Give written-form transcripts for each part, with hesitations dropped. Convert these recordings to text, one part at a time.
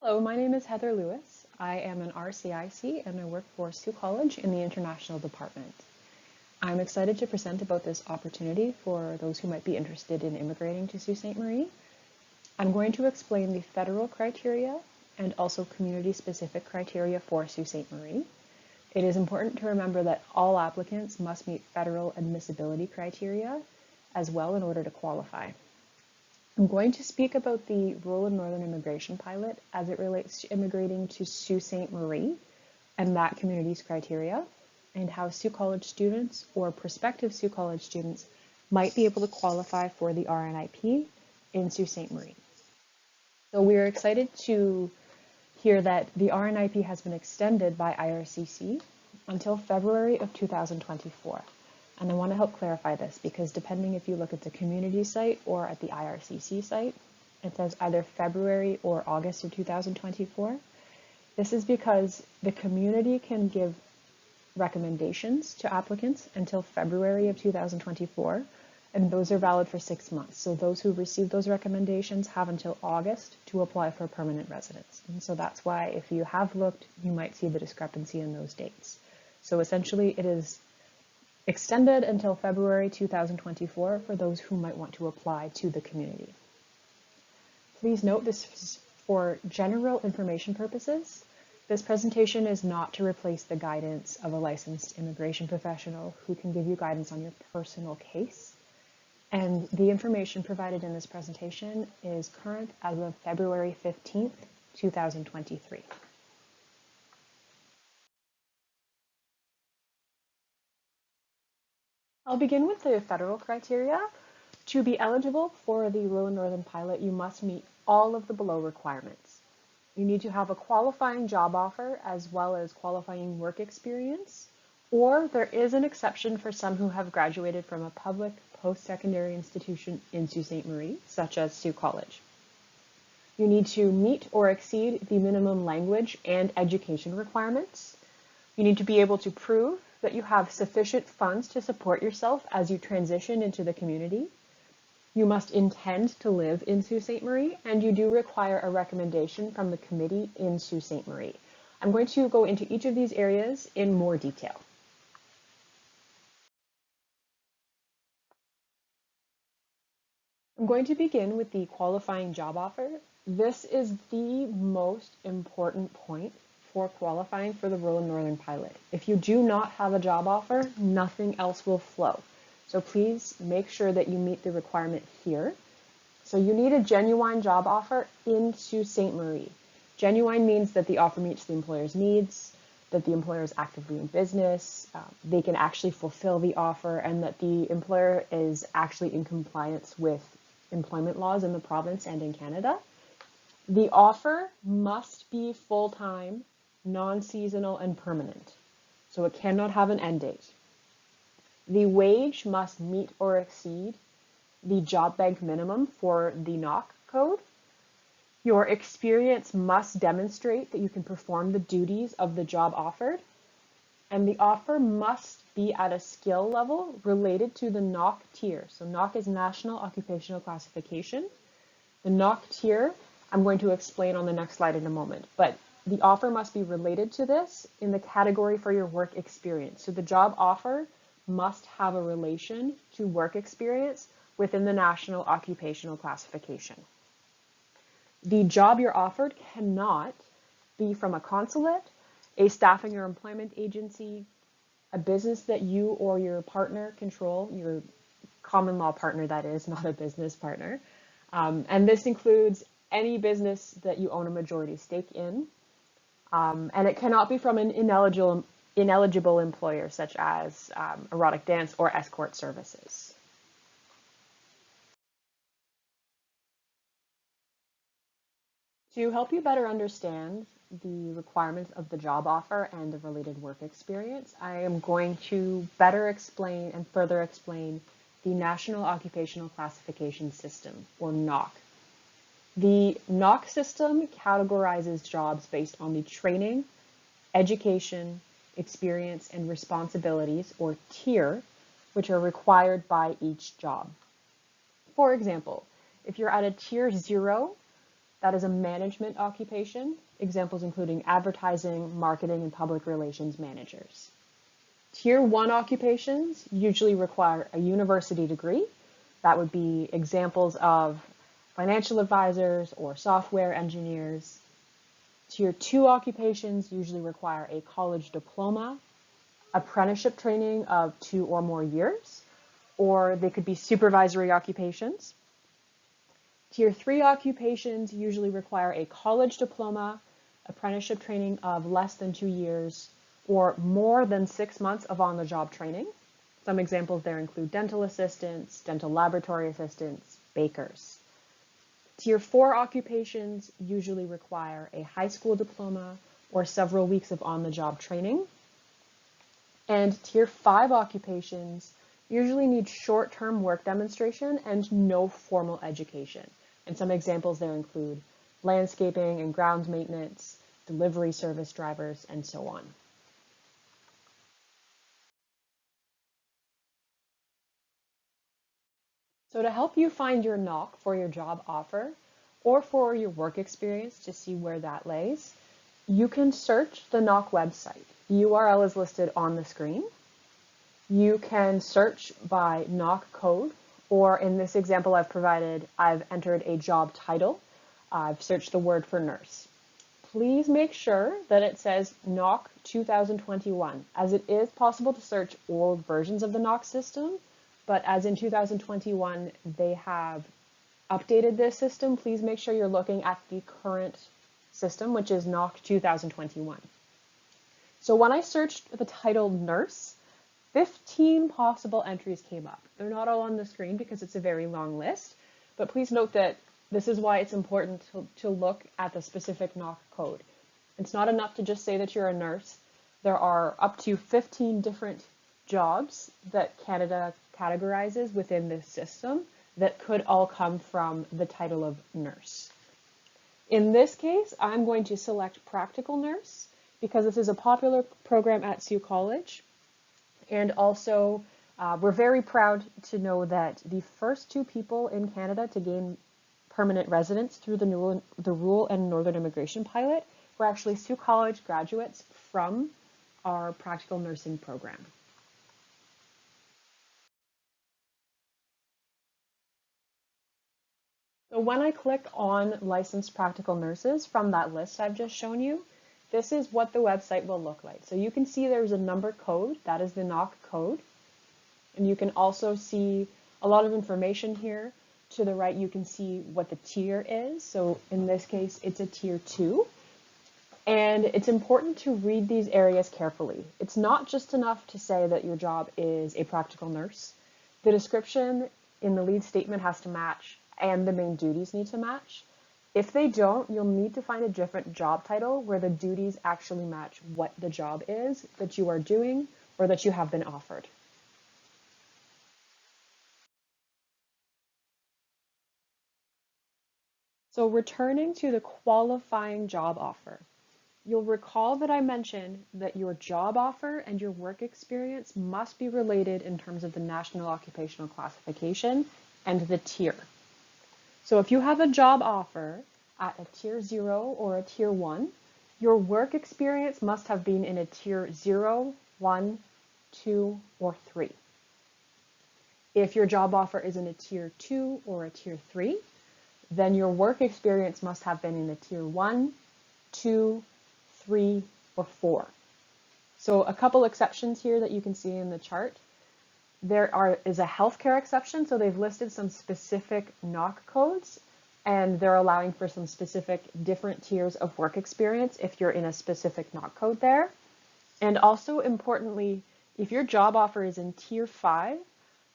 Hello, my name is Heather Lewis. I am an RCIC and I work for Sault College in the International Department. I'm excited to present about this opportunity for those who might be interested in immigrating to Sault Ste. Marie. I'm going to explain the federal criteria and also community-specific criteria for Sault Ste. Marie. It is important to remember that all applicants must meet federal admissibility criteria as well in order to qualify. I'm going to speak about the rural and northern immigration pilot as it relates to immigrating to Sault Ste. Marie and that community's criteria, and how Sault College students or prospective Sault College students might be able to qualify for the RNIP in Sault Ste. Marie. So we are excited to hear that the RNIP has been extended by IRCC until February of 2024. And I want to help clarify this because depending if you look at the community site or at the IRCC site, it says either February or August of 2024. This is because the community can give recommendations to applicants until February of 2024, and those are valid for 6 months. So those who receive those recommendations have until August to apply for permanent residence. And so that's why if you have looked, you might see the discrepancy in those dates. So essentially it is extended until February 2024 for those who might want to apply to the community. Please note this is for general information purposes. This presentation is not to replace the guidance of a licensed immigration professional who can give you guidance on your personal case. And the information provided in this presentation is current as of February 15th, 2023. I'll begin with the federal criteria. To be eligible for the Rural and Northern Pilot, you must meet all of the below requirements. You need to have a qualifying job offer as well as qualifying work experience, or there is an exception for some who have graduated from a public post-secondary institution in Sault Ste. Marie, such as Sault College. You need to meet or exceed the minimum language and education requirements. You need to be able to prove that you have sufficient funds to support yourself as you transition into the community. You must intend to live in Sault Ste. Marie, and you do require a recommendation from the committee in Sault Ste. Marie. I'm going to go into each of these areas in more detail. I'm going to begin with the qualifying job offer. This is the most important point for qualifying for the Rural and Northern Pilot. If you do not have a job offer, nothing else will flow. So please make sure that you meet the requirement here. So you need a genuine job offer in Sault Ste. Marie. Genuine means that the offer meets the employer's needs, that the employer is actively in business, they can actually fulfill the offer, and that the employer is actually in compliance with employment laws in the province and in Canada. The offer must be full-time, non-seasonal, and permanent. So it cannot have an end date. The wage must meet or exceed the job bank minimum for the NOC code. Your experience must demonstrate that you can perform the duties of the job offered. And the offer must be at a skill level related to the NOC tier. So NOC is National Occupational Classification. The NOC tier, I'm going to explain on the next slide in a moment, but the offer must be related to this in the category for your work experience. So the job offer must have a relation to work experience within the National Occupational Classification. The job you're offered cannot be from a consulate, a staffing or employment agency, a business that you or your partner control, your common law partner that is, not a business partner. And this includes any business that you own a majority stake in. And it cannot be from an ineligible employer such as erotic dance or escort services. To help you better understand the requirements of the job offer and the related work experience, I am going to better explain and further explain the National Occupational Classification System, or NOC. The NOC system categorizes jobs based on the training, education, experience, and responsibilities, or tier, which are required by each job. For example, if you're at a tier 0, That is a management occupation, examples including advertising, marketing, and public relations managers. Tier 1 occupations usually require a university degree. That would be examples of financial advisors or software engineers. Tier 2 occupations usually require a college diploma, apprenticeship training of 2 or more years, or they could be supervisory occupations. Tier 3 occupations usually require a college diploma, apprenticeship training of less than 2 years, or more than 6 months of on-the-job training. Some examples there include dental assistants, dental laboratory assistants, bakers. Tier 4 occupations usually require a high school diploma or several weeks of on-the-job training. And Tier 5 occupations usually need short-term work demonstration and no formal education. And some examples there include landscaping and grounds maintenance, delivery service drivers, and so on. So to help you find your knock for your job offer or for your work experience to see where that lays, you can search the knock website. The URL is listed on the screen. You can search by knock code, or in this example I've provided, I've entered a job title. I've searched the word for nurse. Please make sure that it says knock 2021, as it is possible to search old versions of the knock system, but as in 2021 they have updated this system, please make sure you're looking at the current system, which is knock 2021. So when I searched the title nurse, 15 possible entries came up. They're not all on the screen because it's a very long list, but please note that this is why it's important to look at the specific knock code. It's not enough to just say that you're a nurse. There are up to 15 different jobs that Canada categorizes within this system that could all come from the title of nurse. In this case, I'm going to select practical nurse because this is a popular program at Sault College. And also, we're very proud to know that the first 2 people in Canada to gain permanent residence through the Rural and Northern Immigration Pilot were actually Sault College graduates from our practical nursing program. So when I click on licensed practical nurses from that list I've just shown you, this is what the website will look like. So you can see there's a number code, that is the knock code. And you can also see a lot of information here. To the right, you can see what the tier is. So in this case, it's a tier 2. And it's important to read these areas carefully. It's not just enough to say that your job is a practical nurse. The description in the lead statement has to match, and the main duties need to match. If they don't, you'll need to find a different job title where the duties actually match what the job is that you are doing or that you have been offered. So returning to the qualifying job offer, you'll recall that I mentioned that your job offer and your work experience must be related in terms of the National Occupational Classification and the tier. So if you have a job offer at a tier 0 or a tier 1, your work experience must have been in a tier 0, 1, 2, or 3. If your job offer is in a tier 2 or a tier 3, then your work experience must have been in a tier 1, 2, 3, or 4. So a couple exceptions here that you can see in the chart. There is a healthcare exception, so they've listed some specific knock codes, and they're allowing for some specific different tiers of work experience if you're in a specific knock code there. And also importantly, if your job offer is in tier 5,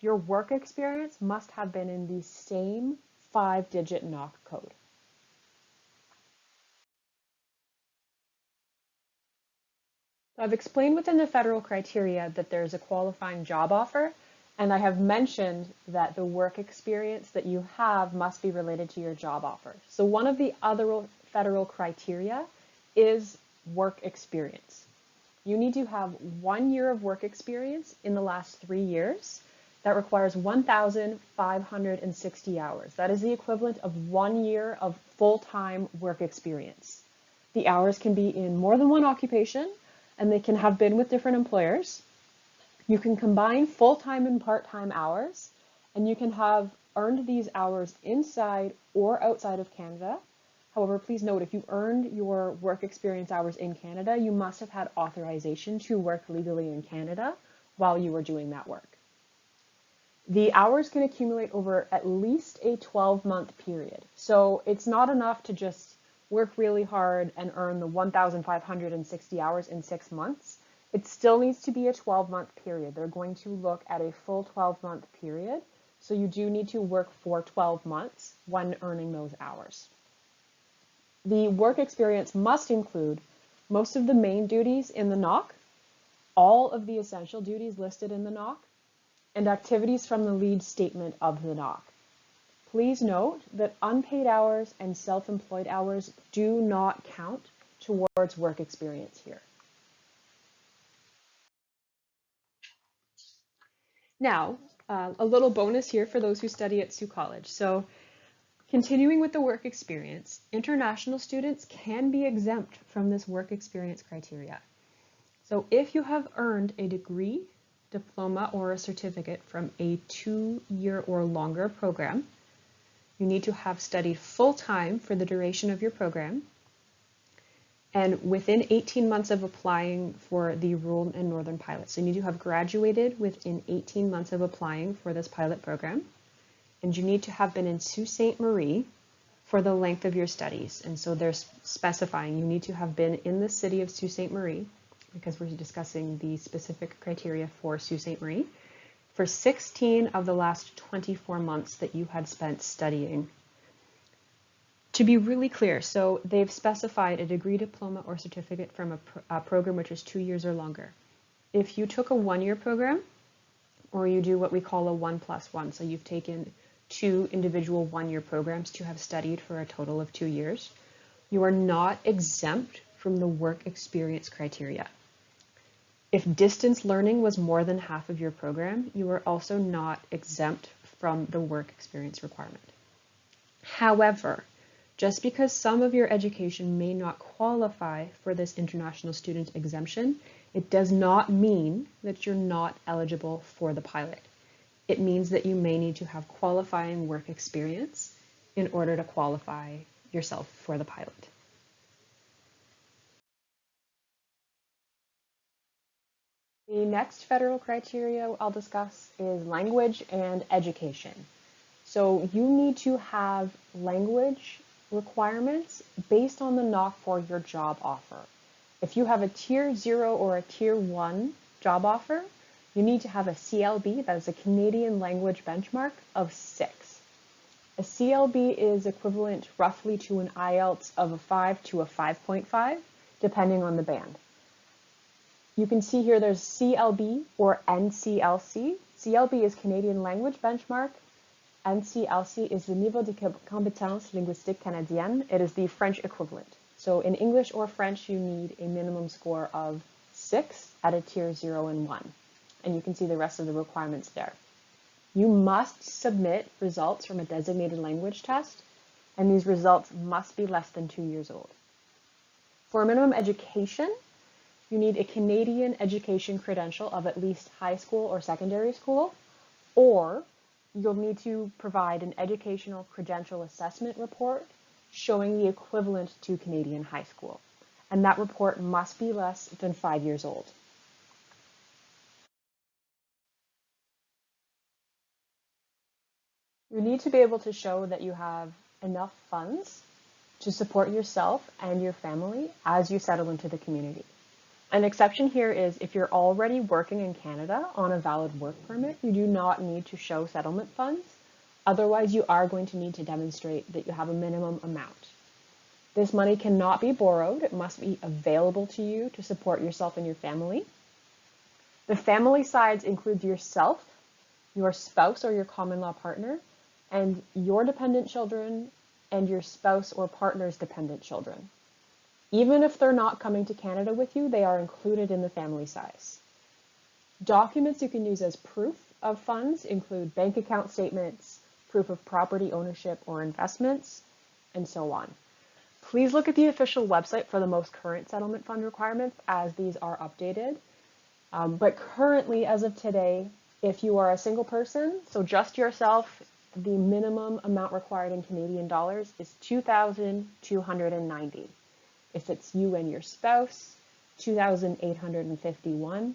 your work experience must have been in the same 5-digit knock code. I've explained within the federal criteria that there's a qualifying job offer, and I have mentioned that the work experience that you have must be related to your job offer. So one of the other federal criteria is work experience. You need to have 1 year of work experience in the last 3 years. That requires 1,560 hours. That is the equivalent of 1 year of full-time work experience. The hours can be in more than one occupation, and they can have been with different employers. You can combine full-time and part-time hours, and you can have earned these hours inside or outside of Canada. However, please note, if you earned your work experience hours in Canada, you must have had authorization to work legally in Canada while you were doing that work. The hours can accumulate over at least a 12-month period. So it's not enough to just work really hard and earn the 1,560 hours in 6 months. It still needs to be a 12-month period. They're going to look at a full 12-month period. So you do need to work for 12 months when earning those hours. The work experience must include most of the main duties in the NOC, all of the essential duties listed in the NOC, and activities from the lead statement of the NOC. Please note that unpaid hours and self-employed hours do not count towards work experience here. Now, a little bonus here for those who study at Sault College. So, continuing with the work experience, international students can be exempt from this work experience criteria. So if you have earned a degree, diploma, or a certificate from a 2-year or longer program, you need to have studied full-time for the duration of your program, and within 18 months of applying for the Rural and Northern Pilot. So you need to have graduated within 18 months of applying for this pilot program. And you need to have been in Sault Ste. Marie for the length of your studies. And so they're specifying you need to have been in the city of Sault Ste. Marie, because we're discussing the specific criteria for Sault Ste. Marie, for 16 of the last 24 months that you had spent studying. To be really clear, so they've specified a degree, diploma, or certificate from a program which is 2 years or longer. If you took a 1-year program, or you do what we call a 1+1, so you've taken 2 individual 1-year programs to have studied for a total of 2 years, you are not exempt from the work experience criteria. If distance learning was more than half of your program, you are also not exempt from the work experience requirement. However, just because some of your education may not qualify for this international student exemption, it does not mean that you're not eligible for the pilot. It means that you may need to have qualifying work experience in order to qualify yourself for the pilot. The next federal criteria I'll discuss is language and education. So you need to have language requirements based on the NOC for your job offer. If you have a Tier 0 or a Tier 1 job offer, you need to have a CLB, that is a Canadian language benchmark, of 6. A CLB is equivalent roughly to an IELTS of a 5 to a 5.5, depending on the band. You can see here there's CLB or NCLC. CLB is Canadian language benchmark. NCLC is the Niveau de Compétence Linguistique Canadienne. It is the French equivalent. So in English or French, you need a minimum score of 6 at a Tier 0 and 1. And you can see the rest of the requirements there. You must submit results from a designated language test, and these results must be less than 2 years old. For minimum education, you need a Canadian education credential of at least high school or secondary school, or you'll need to provide an educational credential assessment report showing the equivalent to Canadian high school. And that report must be less than 5 years old. You need to be able to show that you have enough funds to support yourself and your family as you settle into the community. An exception here is if you're already working in Canada on a valid work permit, you do not need to show settlement funds. Otherwise, you are going to need to demonstrate that you have a minimum amount. This money cannot be borrowed. It must be available to you to support yourself and your family. The family sides include yourself, your spouse or your common law partner, and your dependent children and your spouse or partner's dependent children. Even if they're not coming to Canada with you, they are included in the family size. Documents you can use as proof of funds include bank account statements, proof of property ownership or investments, and so on. Please look at the official website for the most current settlement fund requirements as these are updated. But currently, as of today, if you are a single person, so just yourself, the minimum amount required in Canadian dollars is $2,290. If it's you and your spouse, $2,851.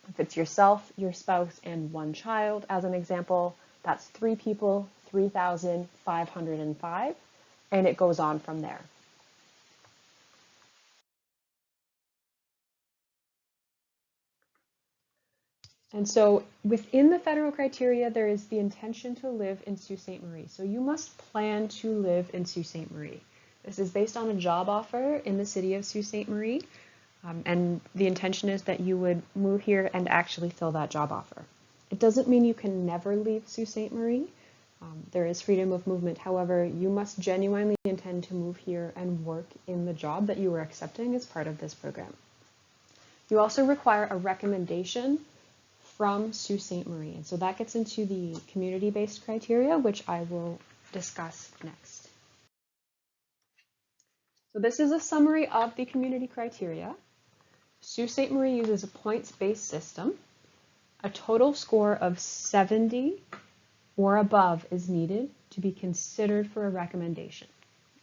If it's yourself, your spouse, and one child, as an example, that's 3 people, $3,505, and it goes on from there. And so within the federal criteria, there is the intention to live in Sault Ste. Marie. So you must plan to live in Sault Ste. Marie. This is based on a job offer in the city of Sault Ste. Marie. And the intention is that you would move here and actually fill that job offer. It doesn't mean you can never leave Sault Ste. Marie. There is freedom of movement. However, you must genuinely intend to move here and work in the job that you are accepting as part of this program. You also require a recommendation from Sault Ste. Marie. And so that gets into the community-based criteria, which I will discuss next. So this is a summary of the community criteria. Sault Ste. Marie uses a points-based system. A total score of 70 or above is needed to be considered for a recommendation.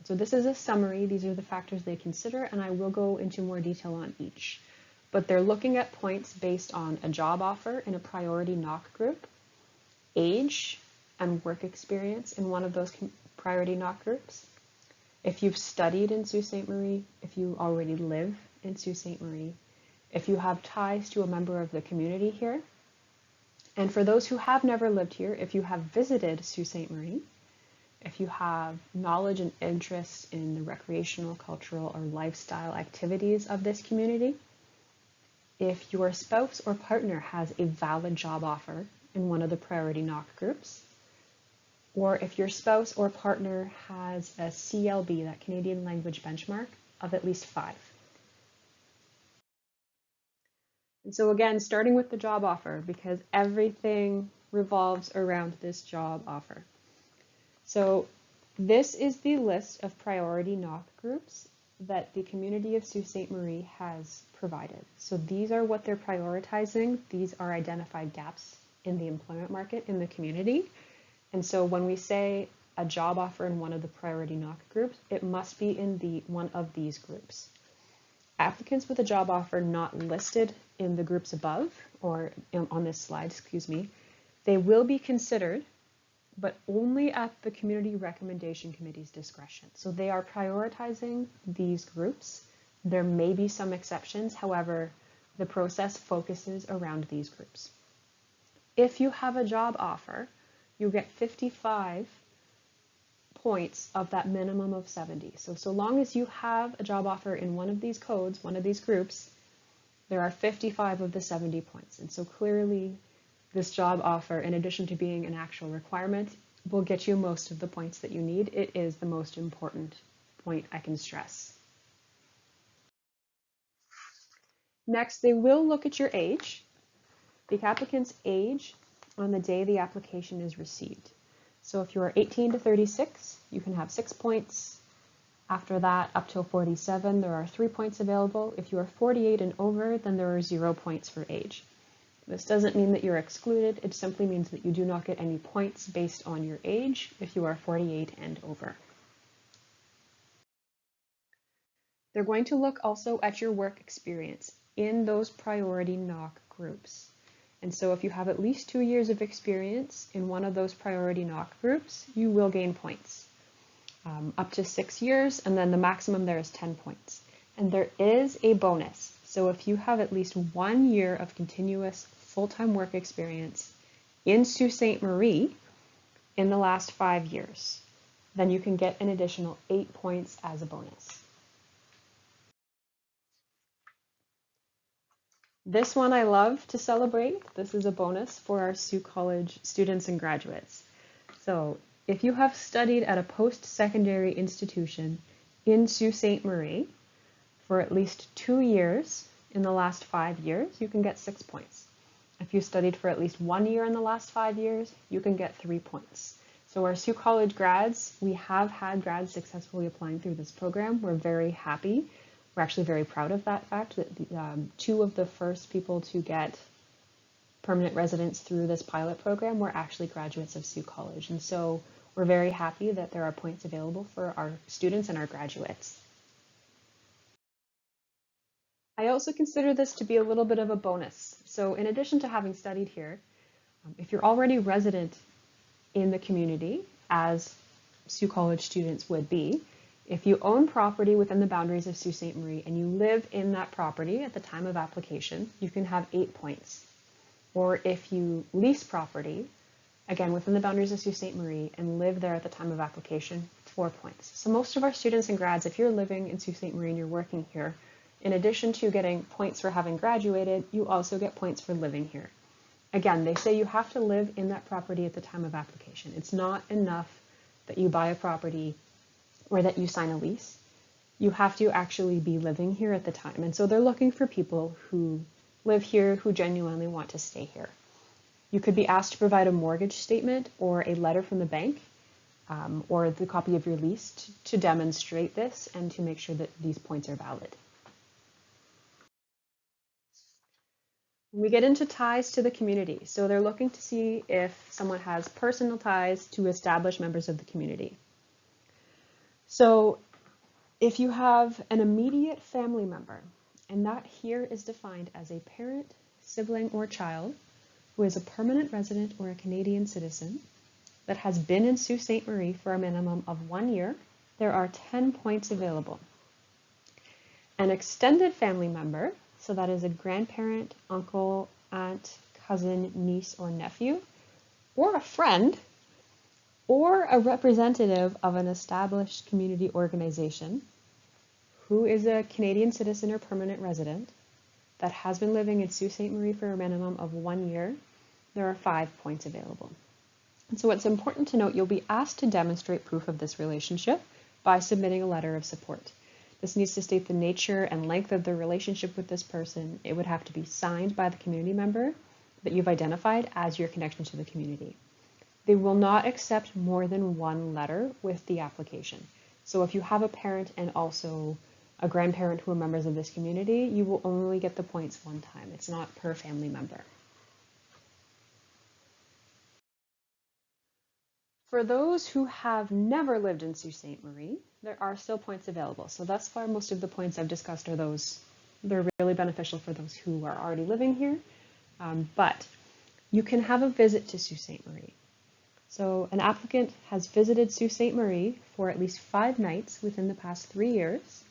So this is a summary. These are the factors they consider, and I will go into more detail on each. But they're looking at points based on a job offer in a priority knock group, age and work experience in one of those priority knock groups, if you've studied in Sault Ste. Marie, if you already live in Sault Ste. Marie, if you have ties to a member of the community here, and for those who have never lived here, if you have visited Sault Ste. Marie, if you have knowledge and interest in the recreational, cultural, or lifestyle activities of this community, if your spouse or partner has a valid job offer in one of the priority knock groups, or if your spouse or partner has a CLB, that Canadian language benchmark, of at least 5. And so again, starting with the job offer, because everything revolves around this job offer. So this is the list of priority knock groups that the community of Sault Ste. Marie has provided. So these are what they're prioritizing. These are identified gaps in the employment market in the community. And so when we say a job offer in one of the priority knock groups, it must be in one of these groups. Applicants with a job offer not listed in the groups above, or on this slide, excuse me, they will be considered, but only at the Community Recommendation Committee's discretion. So they are prioritizing these groups. There may be some exceptions, however, the process focuses around these groups. If you have a job offer, you get 55 points of that minimum of 70. So long as you have a job offer in one of these codes, one of these groups, there are 55 of the 70 points. And so clearly this job offer, in addition to being an actual requirement, will get you most of the points that you need. It is the most important point I can stress. Next, they will look at your age, the applicant's age on the day the application is received. So if you are 18 to 36, you can have 6 points. After that, up till 47, there are 3 points available. If you are 48 and over, then there are 0 points for age. This doesn't mean that you're excluded. It simply means that you do not get any points based on your age if you are 48 and over. They're going to look also at your work experience in those priority knock groups. And so if you have at least 2 years of experience in one of those priority knock groups, you will gain points. Up to 6 years, and then the maximum there is 10 points. And there is a bonus. So if you have at least 1 year of continuous full-time work experience in Sault Ste. Marie in the last 5 years, then you can get an additional 8 points as a bonus. This one I love to celebrate. This is a bonus for our Sault College students and graduates. So if you have studied at a post-secondary institution in Sault Ste. Marie for at least 2 years in the last 5 years, you can get 6 points. If you studied for at least 1 year in the last 5 years, you can get 3 points. So our Sault College grads, we have had grads successfully applying through this program. We're very happy. We're actually very proud of that fact that two of the first people to get permanent residence through this pilot program were actually graduates of Sault College. And so we're very happy that there are points available for our students and our graduates. I also consider this to be a little bit of a bonus. So in addition to having studied here, if you're already resident in the community, as Sault College students would be, if you own property within the boundaries of Sault Ste. Marie and you live in that property at the time of application, you can have 8 points. Or if you lease property, again, within the boundaries of Sault Ste. Marie and live there at the time of application, 4 points. So most of our students and grads, if you're living in Sault Ste. Marie and you're working here, in addition to getting points for having graduated, you also get points for living here. Again, they say you have to live in that property at the time of application. It's not enough that you buy a property or that you sign a lease. You have to actually be living here at the time. And so they're looking for people who live here, who genuinely want to stay here. You could be asked to provide a mortgage statement or a letter from the bank or the copy of your lease to demonstrate this and to make sure that these points are valid. We get into ties to the community. So they're looking to see if someone has personal ties to established members of the community. So if you have an immediate family member, and that here is defined as a parent, sibling, or child who is a permanent resident or a Canadian citizen that has been in Sault Ste. Marie for a minimum of 1 year, there are 10 points available. An extended family member, so that is a grandparent, uncle, aunt, cousin, niece, or nephew, or a friend, or a representative of an established community organization who is a Canadian citizen or permanent resident that has been living in Sault Ste. Marie for a minimum of 1 year, there are 5 points available. And so it's important to note you'll be asked to demonstrate proof of this relationship by submitting a letter of support. This needs to state the nature and length of the relationship with this person. It would have to be signed by the community member that you've identified as your connection to the community. They will not accept more than 1 letter with the application. So if you have a parent and also a grandparent who are members of this community, you will only get the points 1 time. It's not per family member. For those who have never lived in Sault Ste. Marie, there are still points available. So thus far, most of the points I've discussed are those, they're really beneficial for those who are already living here. But you can have a visit to Sault Ste. Marie. So an applicant has visited Sault Ste. Marie for at least 5 nights within the past 3 years.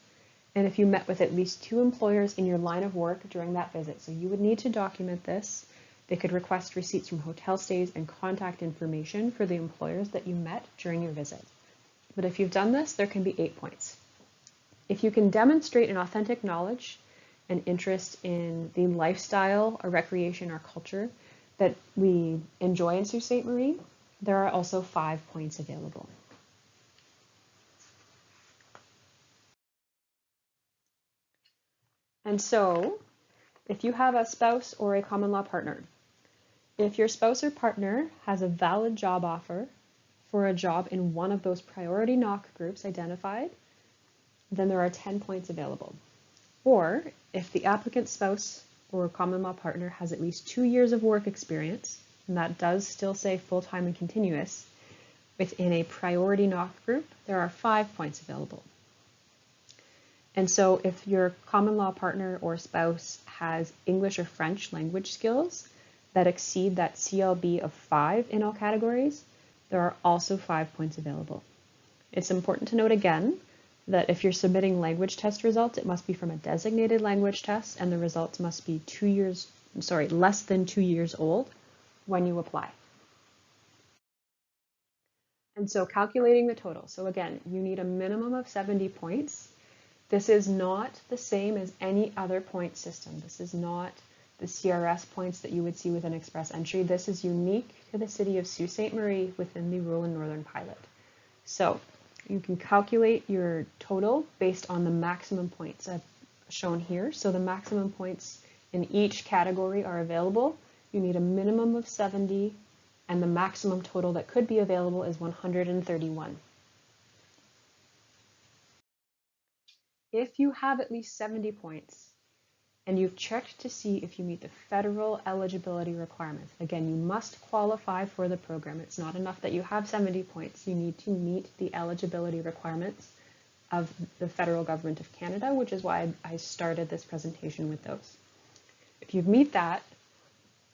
And if you met with at least 2 employers in your line of work during that visit, so you would need to document this. They could request receipts from hotel stays and contact information for the employers that you met during your visit. But if you've done this, there can be 8 points. If you can demonstrate an authentic knowledge and interest in the lifestyle or recreation or culture that we enjoy in Sault Ste. Marie, there are also 5 points available. And so, if you have a spouse or a common law partner, if your spouse or partner has a valid job offer for a job in one of those priority knock groups identified, then there are 10 points available. Or if the applicant's spouse or common law partner has at least 2 years of work experience, and that does still say full-time and continuous, within a priority knock group, there are 5 points available. And so if your common law partner or spouse has English or French language skills that exceed that CLB of 5 in all categories, there are also 5 points available. It's important to note again that if you're submitting language test results, it must be from a designated language test and the results must be less than 2 years old when you apply. And so calculating the total. So again, you need a minimum of 70 points. This is not the same as any other point system. This is not the CRS points that you would see with an express entry. This is unique to the city of Sault Ste. Marie within the rural and northern pilot. So you can calculate your total based on the maximum points I've shown here. So the maximum points in each category are available. You need a minimum of 70 and the maximum total that could be available is 131. If you have at least 70 points, and you've checked to see if you meet the federal eligibility requirements. Again, you must qualify for the program. It's not enough that you have 70 points. You need to meet the eligibility requirements of the federal government of Canada, which is why I started this presentation with those. If you meet that,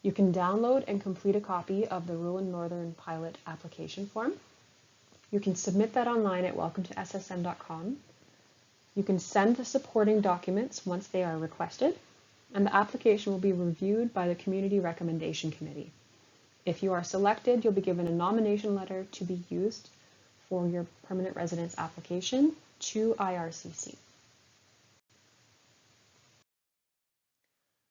you can download and complete a copy of the Rural Northern Pilot application form. You can submit that online at welcometosssn.com. You can send the supporting documents once they are requested, and the application will be reviewed by the Community Recommendation Committee. If you are selected, you'll be given a nomination letter to be used for your permanent residence application to IRCC.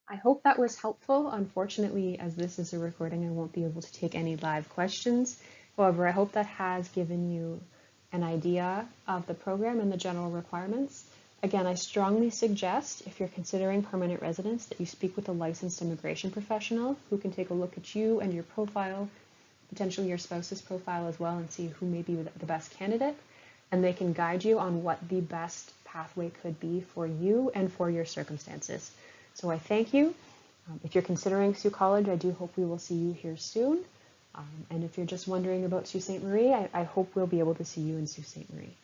I hope that was helpful. Unfortunately, as this is a recording, I won't be able to take any live questions. However, I hope that has given you an idea of the program and the general requirements. Again, I strongly suggest, if you're considering permanent residence, that you speak with a licensed immigration professional who can take a look at you and your profile, potentially your spouse's profile as well, and see who may be the best candidate. And they can guide you on what the best pathway could be for you and for your circumstances. So I thank you. If you're considering Sault College, I do hope we will see you here soon. And if you're just wondering about Sault Ste. Marie, I hope we'll be able to see you in Sault Ste. Marie.